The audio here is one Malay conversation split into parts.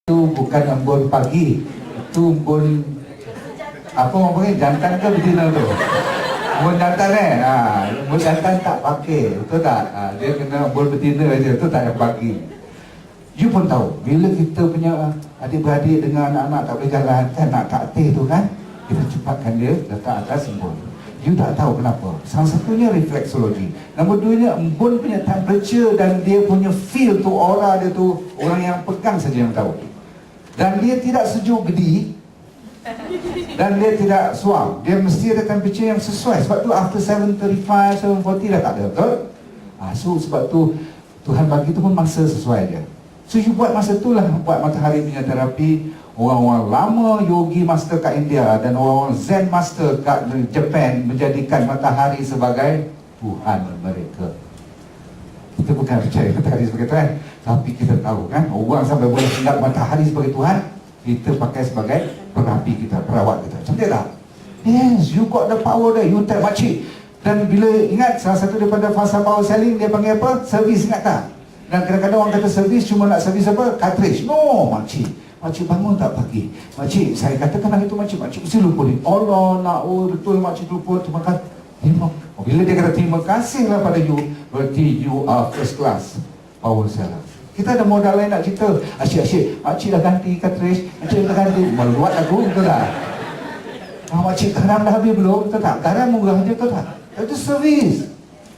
Itu bukan embun pagi, itu embun apa orang panggil, jantan ke betina tu? Embun jantan embun jantan tak pakai, betul tak? Dia kena embun betina aja, tu tak yang pagi. You pun tahu, bila kita punya adik-beradik dengan anak-anak tak boleh jalan, kan nak taktir tu kan, kita cepatkan dia letak atas embun. You tak tahu kenapa. Salah satunya refleksologi. Nombor duanya, embun punya temperature dan dia punya feel tu, aura dia tu, orang yang pegang saja yang tahu. Dan dia tidak sejuk gedi, dan dia tidak suam. Dia mesti ada temperature yang sesuai. Sebab tu after 7:35, 7:40 dah tak ada, betul? So sebab tu Tuhan bagi tu pun masa sesuai dia. So you buat masa tu lah, buat matahari punya terapi. Orang-orang lama yogi master kat India dan orang-orang Zen master kat Japan menjadikan matahari sebagai Tuhan mereka. Kita bukan percaya matahari sebagai Tuhan, tapi kita tahu kan, orang sampai boleh ingat matahari sebagai Tuhan, kita pakai sebagai perapi kita, perawat kita. Cantik tak? Yes, you got the power there. You tell makcik. Dan bila ingat, salah satu daripada fasa power selling, dia panggil apa? Servis, ingat tak? Dan kadang-kadang orang kata servis, cuma nak servis apa? Cartridge. No, makcik. Makcik bangun tak pagi? Makcik, saya katakan hari itu makcik mesti lupa ni. Allah nak, betul makcik lupa. Terima kasih. Bila dia kata terima kasih lah pada you, berarti you are first class power seller. Kita ada modal lain nak cerita. Asyik-asyik, makcik dah ganti cartridge, makcik dah ganti. Meluat aku, betul tak? Makcik, garam dah habis belum? Betul tak? Garam murah je, betul tak? Itu servis.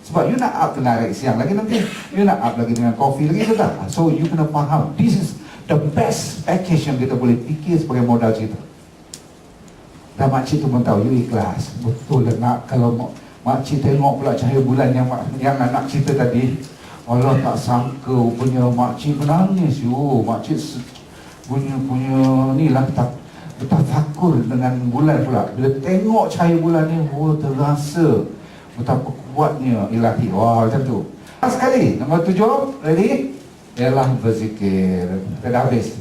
Sebab you nak up kena naik siang lagi nanti, you nak up lagi dengan kopi lagi, betul tak? So you kena faham, this is the best package yang kita boleh fikir sebagai modal cerita. Dan makcik tu pun tahu, you ikhlas. Betul lah nak, kalau makcik tengok pula cahaya bulan yang anak cerita tadi, Allah tak sangka punya makcik menangis. Makcik punya ni lah bertafakur dengan bulan pula. Bila tengok cahaya bulan ni, terasa betapa kuatnya ilahi. Macam tu. Sekali, nombor 7, ready? Ialah berzikir. Kita dah habis.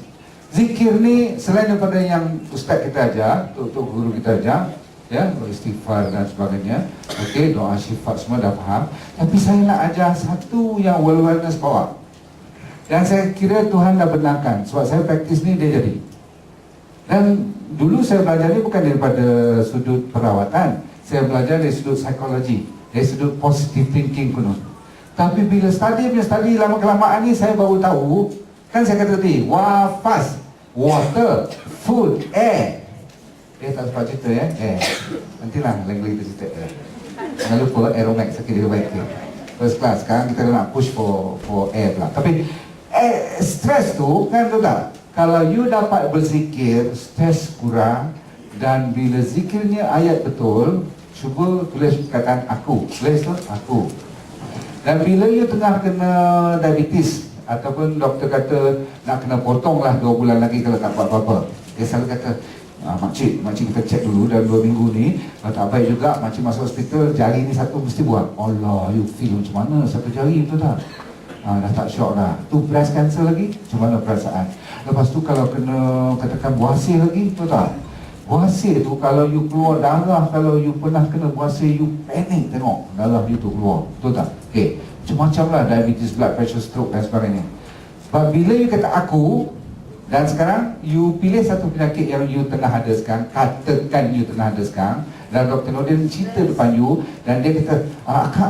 Zikir ni selain daripada yang ustaz kita ajar, tok guru kita ajar, ya, istighfar dan sebagainya. Okey, doa syifa semua dah faham. Tapi saya nak ajar satu yang wellness power. Dan saya kira Tuhan dah benarkan. Sebab saya praktis ni dia jadi. Dan dulu saya belajar ni bukan daripada sudut perawatan. Saya belajar dari sudut psikologi, dari sudut positive thinking kuno. Tapi bila study lama-kelamaan ni, saya baru tahu, kan saya kata tadi, wafas, water, food, air. Tak sempat cerita ya, air. Nantilah lain-lain kita cerita. Jangan lupa Aeromax, sakit dia baik. First class, sekarang kita nak push for air pula. Tapi stress tu, kan tu tak? Kalau you dapat berzikir, stres kurang. Dan bila zikirnya ayat betul, cuba tulis perkataan aku. Tulis tu, aku. Dan bila you tengah kena diabetes, ataupun doktor kata nak kena potong lah 2 bulan lagi kalau tak buat apa-apa, dia selalu kata, makcik kita cek dulu dalam 2 minggu ni, kalau tak baik juga, makcik masuk hospital, jari ni satu mesti buat. Allah, you feel macam mana satu jari, betul tak? Dah tak syok dah. Tu breast cancer lagi, macam mana perasaan? Lepas tu kalau kena katakan buasir lagi, betul tak? Buasir tu kalau you keluar darah, kalau you pernah kena buasir, you panic tengok darah you tu keluar, betul tak? Okay, macam-macam lah, diabetes, blood pressure, stroke dan sebagainya. Sebab bila you kata aku, dan sekarang you pilih satu penyakit yang you tengah ada sekarang, katakan you tengah ada sekarang, dan Dr. Nordin cerita depan you, dan dia kata,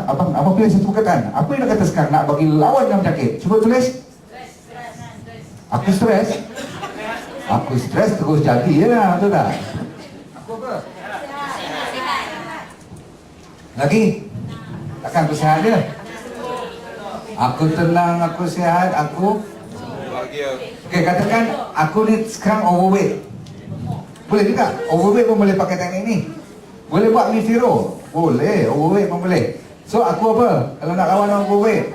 abang pilih satu perkataan. Apa yang dia kata sekarang nak bagi lawan dengan penyakit? Cuba tulis. Aku stres. Aku stres terus jadi je lah, betul tak? Aku apa? Lagi? Takkan aku sihat je? Aku tenang, aku sihat, aku bahagia. Okey, katakan aku ni sekarang overweight. Boleh juga, overweight pun boleh pakai teknik ni. Boleh buat Mifiro? Boleh, overweight pun boleh. So aku apa? Kalau nak lawan orang overweight,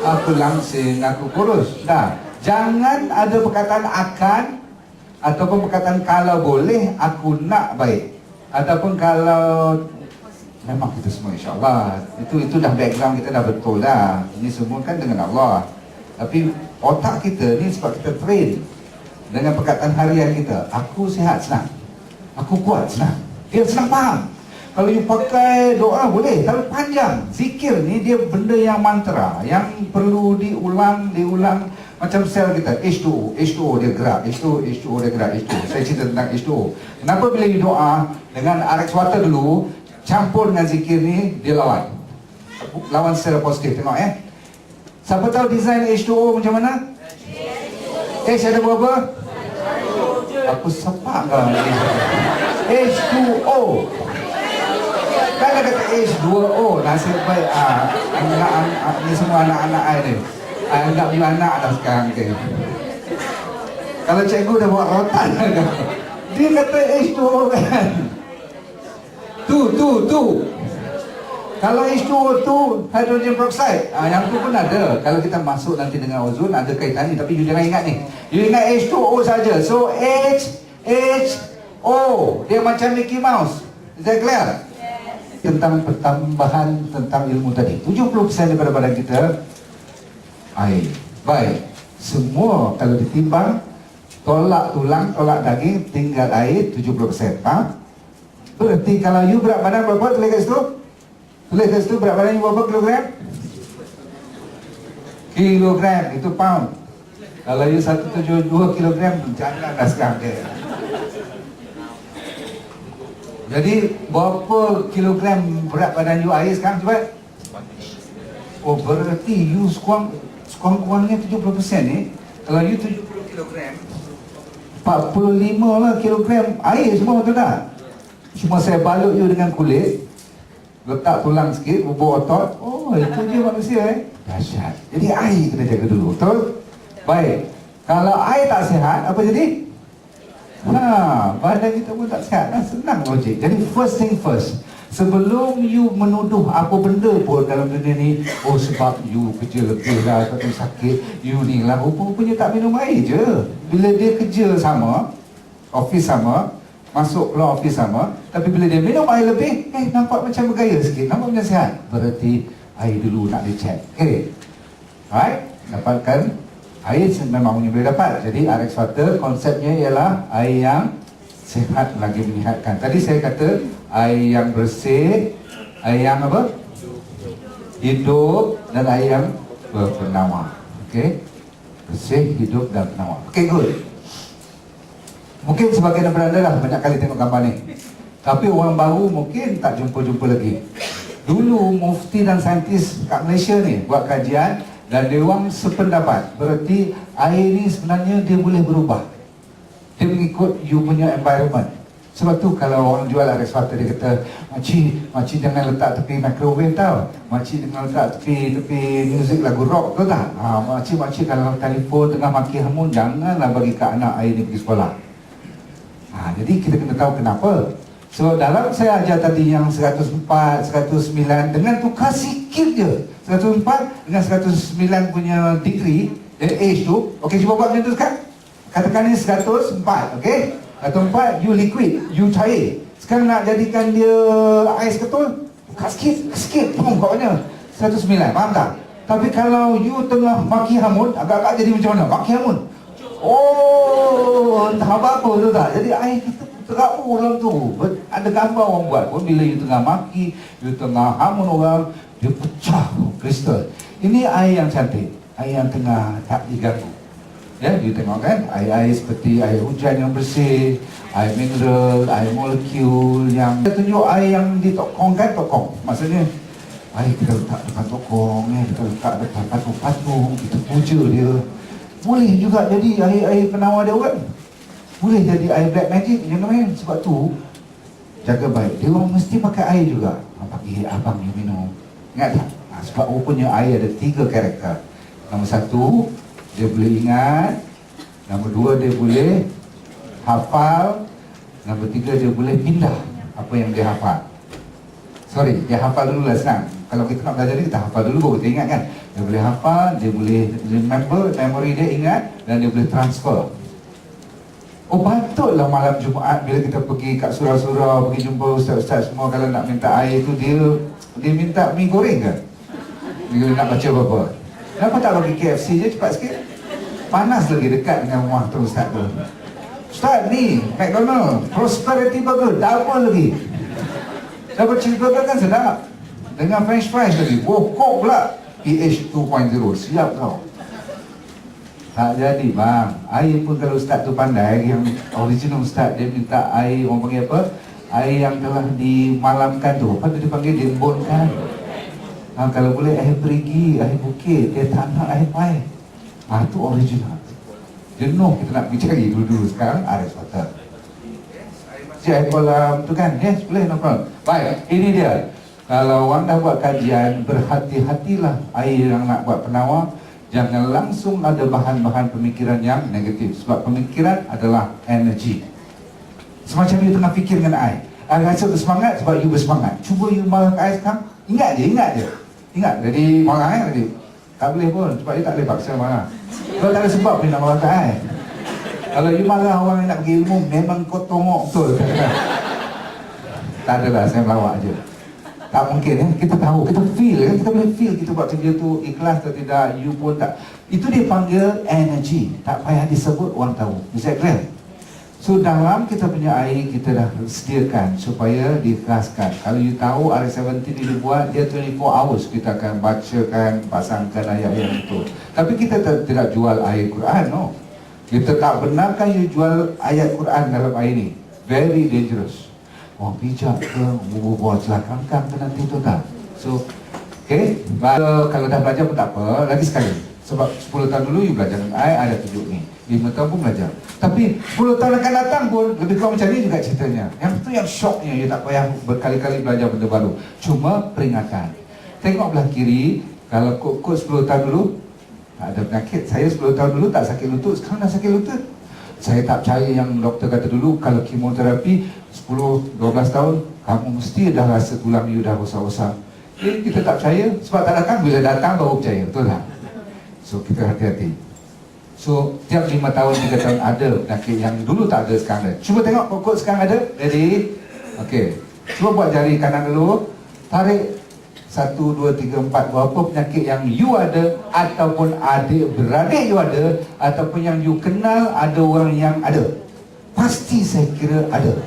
aku langsing, aku kurus. Dah. Jangan ada perkataan akan ataupun perkataan kalau boleh, aku nak baik. Ataupun kalau memang kita semua insyaAllah, itu dah background kita dah betul dah. Ini semua kan dengan Allah. Tapi otak kita ni sebab kita train dengan perkataan harian kita. Aku sihat, senang. Aku kuat, senang. Dia senang faham. Kalau you pakai doa boleh, tapi panjang. Zikir ni dia benda yang mantra, yang perlu diulang Macam sel kita, H2O, H2O dia gerak, H2O, H2O dia gerak, H2O. Saya cerita tentang H2O. Kenapa bila you doa dengan RX water dulu, campur dengan zikir ni, dia lawan. Lawan secara positif, tengok Siapa tahu design H2O macam mana? H ada berapa? Aku sepak kau ni. H2O. Kan ada kata H2O. Nasib baik ni semua anak-anak saya ni. Anggap you anak dah sekarang ke. Kalau cikgu dah buat rotan dia kata H2O kan. Tu. Kalau H2O tu hydrogen peroxide, yang tu pun ada. Kalau kita masuk nanti dengan ozon ada kaitan ni, tapi you jangan ingat ni. You ingat H2O saja. So H2O dia macam Mickey Mouse. Is that clear? Yes. Tentang pertambahan tentang ilmu tadi. 70% daripada badan kita air. Baik. Semua kalau ditimbang, tolak tulang, tolak daging, tinggal air 70%. Faham? Berarti kalau you berat badan berapa? Tulis kat situ. Tulis kat situ berat badan you berapa kilogram? Kilogram, itu pound. Kalau you 172 kilogram, jangan dah sekarang dia. Jadi berapa kilogram berat badan you air sekarang cuba? Oh, berarti you sekurang-kurangnya 70% ni. Kalau you 70 kilogram, 45 lah kilogram air semua, betul tak? Cuma saya balut you dengan kulit, letak tulang sikit, bubur otot. Oh, itu dia manusia dahsyat. Jadi air kena jaga dulu, betul? Baik. Kalau air tak sihat, apa jadi? Badan kita pun tak sihat. Senang logik. Jadi first thing first, sebelum you menuduh apa benda pun dalam dunia ni, oh sebab you kerja lebih lah, atau sakit, you ni lah, rupanya tak minum air je. Bila dia kerja sama, office sama, masuk keluar office sama, tapi bila dia minum air lebih, nampak macam bergaya sikit, nampak macam sihat. Berarti air dulu nak dicek. Okay. Alright, dapatkan air memang boleh dapat. Jadi RX water konsepnya ialah air yang sihat lagi menyihatkan. Tadi saya kata air yang bersih, air yang apa? Hidup, dan air yang bernama. Okay, bersih, hidup dan bernama. Okay, good. Mungkin sebagian daripada anda dah banyak kali tengok gambar ni, tapi orang baru mungkin tak jumpa lagi. Dulu mufti dan saintis kat Malaysia ni buat kajian, dan dia orang sependapat. Berarti air ni sebenarnya dia boleh berubah. Dia mengikut you punya environment. Sebab tu kalau orang jual RX water, dia kata, Makcik jangan letak tepi microwave tau. Makcik jangan letak tepi muzik lagu rock, betul tak? Makcik kalau telefon tengah maki hamun, janganlah bagi kat anak air ni pergi sekolah. Jadi kita kena tahu kenapa. So dalam saya ajar tadi yang 104, 109, dengan tukar sikit je 104 dengan 109 punya degree, age tu. Okey, cuba buat macam tu sekarang. Katakan ni 104, okey? 104, you liquid, you cair. Sekarang nak jadikan dia ais ketul, tukar sikit, pokoknya 109, faham tak? Tapi kalau you tengah maki hamun, agak-agak jadi macam mana? Maki hamun, oh, entah apa-apa tu tak? Jadi air kita terapur dalam tu. Ada gambar orang buat pun, bila you tengah maki, you tengah hamun orang, dia pecah kristal. Ini air yang cantik, air yang tengah tak diganggu. Ya, you tengok kan, air-air seperti air hujan yang bersih, air mineral, air molekul yang kita tunjuk air yang ditokongkan, tokong. Maksudnya air kita letak depan tokong, kita letak depan patung-patung, kita puja dia. Boleh juga jadi air-air penawar dia kan. Boleh jadi air black magic, jangan main. Sebab tu jaga baik. Dia orang mesti pakai air juga. Bagi abang you minum. Ingat tak? Sebab rupanya air ada 3 karakter. Nombor 1, dia boleh ingat. Nombor 2, dia boleh hafal. Nombor 3, dia boleh pindah apa yang dia hafal. Sorry, dia hafal dulu lah senang. Kalau kita nak belajar ni, kita hafal dulu baru kita ingat kan. Dia boleh hafal, dia boleh remember, memory dia ingat, dan dia boleh transfer. Oh, patutlah malam Jumaat bila kita pergi kat surau-surau, pergi jumpa ustaz-ustaz semua, kalau nak minta air tu dia minta mi goreng ke? Dia nak baca apa-apa. Kenapa tak bagi KFC je cepat sikit? Panas lagi dekat dengan rumah tu ustaz tu. Ustaz ni, McDonald, Prosperity Burger, double lagi. Double cheeseburger kan sedap. Dengan french fries lagi. Oh, Coke pula. PH 2.0, siap tau. Tak jadi bang. Air pun kalau ustaz tu pandai, yang original ustaz, dia minta air, orang panggil apa, air yang telah dimalamkan tu, apa tu dipanggil, diembunkan. Kalau boleh air perigi, air bukit, dia tak nak air paip. Tu original. Jenuh kita nak pergi cari dulu-dulu. Sekarang RS water. Air kolam tu kan, yes, boleh, no problem. Baik, ini dia. Kalau orang dah buat kajian, berhati-hatilah air yang nak buat penawar. Jangan langsung ada bahan-bahan pemikiran yang negatif. Sebab pemikiran adalah energi. Semacam you tengah fikir dengan air. Air rasa bersemangat sebab you bersemangat. Cuba you marah ke air sekarang, ingat je. Ingat, jadi marah tadi. Tak boleh pun, sebab you tak boleh paksa marah. Kalau tak ada sebab you nak marah ke air. Kalau you marah orang yang nak pergi ilmu, memang kau tongok betul. Tak adalah, saya melawak je. Tak mungkin ya, kita tahu, kita feel kan, kita boleh feel kita buat kerja tu ikhlas atau tidak, you pun tak. Itu dipanggil energy, tak payah disebut, orang tahu. Bisa clear? So dalam kita punya air, kita dah sediakan supaya diikhlaskan. Kalau you tahu R17 ni dibuat, dia 24 hours kita akan bacakan, pasangkan ayat yang betul. Tapi kita tidak jual air Quran, no. Kita tak benarkan you jual ayat Quran dalam air ni. Very dangerous. Orang bijak ke, buat celakangkan ke nanti tu tak. So, okay, kalau dah belajar pun tak apa, lagi sekali. Sebab 10 tahun dulu you belajar dengan ada tunjuk ni, 5 tahun pun belajar. Tapi 10 tahun akan datang pun lebih kurang macam ni juga ceritanya. Yang tu yang shocknya, you tak payah berkali-kali belajar benda baru. Cuma peringatan. Tengok belah kiri, kalau kod 10 tahun dulu tak ada penyakit. Saya 10 tahun dulu tak sakit lutut, sekarang dah sakit lutut. Saya tak percaya yang doktor kata dulu, kalau kemoterapi 10-12 tahun, kamu mesti dah rasa tulang you dah rosak-rosak. Kita tak percaya, sebab tak datang, bila datang baru percaya, betul tak? So kita hati-hati. So tiap 5 tahun, 3 tahun ada penyakit yang dulu tak ada, sekarang ada. Cuba tengok pokok sekarang ada. Ready? Okay, cuba buat jari kanan dulu. Tarik 1, 2, 3, 4. Berapa penyakit yang you ada, ataupun adik-beradik you ada, ataupun yang you kenal ada orang yang ada. Pasti saya kira ada.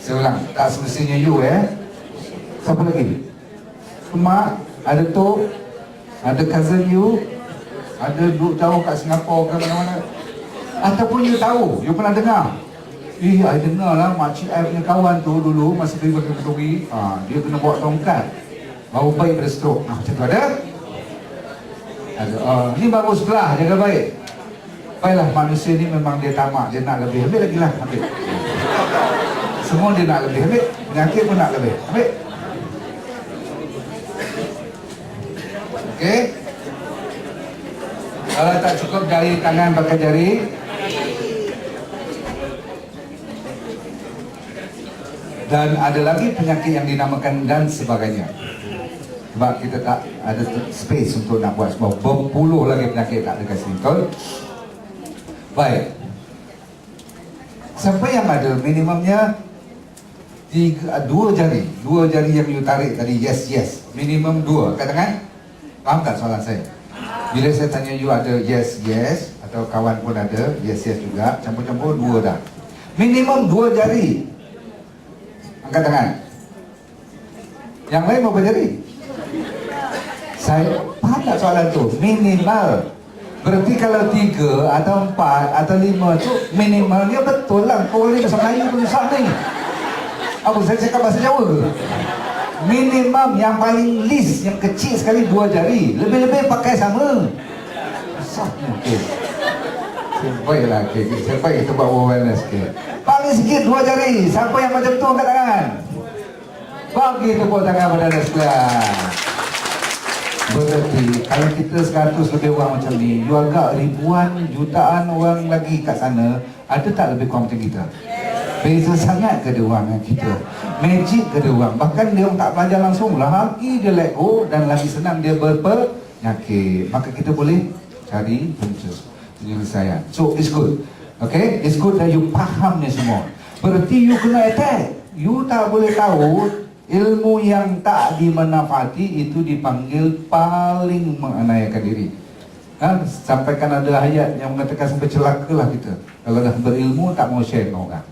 Saya ulang, tak semestinya you Siapa lagi? Mak, ada tu, ada cousin you, ada duduk jauh kat Singapura ke mana-mana. Ataupun you tahu, you pernah dengar. I dengar lah makcik I punya kawan tu dulu masa pergi berkebun, dia kena bawa tongkat, baru baik pada stroke. Macam tu ada? Ada. Ni baru sebelah, jaga baik. Baiklah, manusia ni memang dia tamak, dia nak lebih. Ambil lagi lah, ambil. Semua dia nak lebih, ambil. Penyakit pun nak lebih, ambil. Okey. Kalau tak cukup jari tangan pakai jari. Dan ada lagi penyakit yang dinamakan dan sebagainya. Sebab kita tak ada space untuk nak buat sebab berpuluh lagi penyakit tak ada kat sini, betul? Baik. Siapa yang ada minimumnya 2 jari yang you tarik tadi, yes, minimum 2, kat tangan. Faham tak soalan saya? Bila saya tanya you ada yes, atau kawan pun ada yes juga, campur-campur 2 dah. Minimum 2 jari. Angkat tangan. Yang lain berapa jari? Saya faham tak soalan tu? Minimal. Berarti kalau 3 atau 4 atau 5 tu minimalnya betul lah. Kau boleh bahasa Melayu pun susah ni. Apa saya cakap bahasa Jawa ke? Minimum yang paling least, yang kecil sekali 2 jari. Lebih-lebih pakai sama. Susahnya. Okay. Baiklah, sampai kita buat awareness. Paling sikit 2 jari. Siapa yang macam tu angkat tangan? Bagi tepuk tangan pada anda sekalian. Berarti kalau kita 100 lebih orang macam ni, you agak ribuan, jutaan orang lagi kat sana, ada tak lebih kurang macam kita? Beza sangat ke dia orang dengan kita? Magic ke dia orang? Bahkan dia orang tak belajar langsung, lagi dia let go dan lagi senang dia berpenyakit. Maka kita boleh cari penyelesaian. So it's good. Okay, it's good that you faham ni semua. Berarti you kena attack. You tak boleh tahu ilmu yang tak dimanfaati itu dipanggil paling menganiayakan diri. Sampaikan ada ayat yang mengatakan sampai celakalah kita kalau dah berilmu tak mau share dengan orang.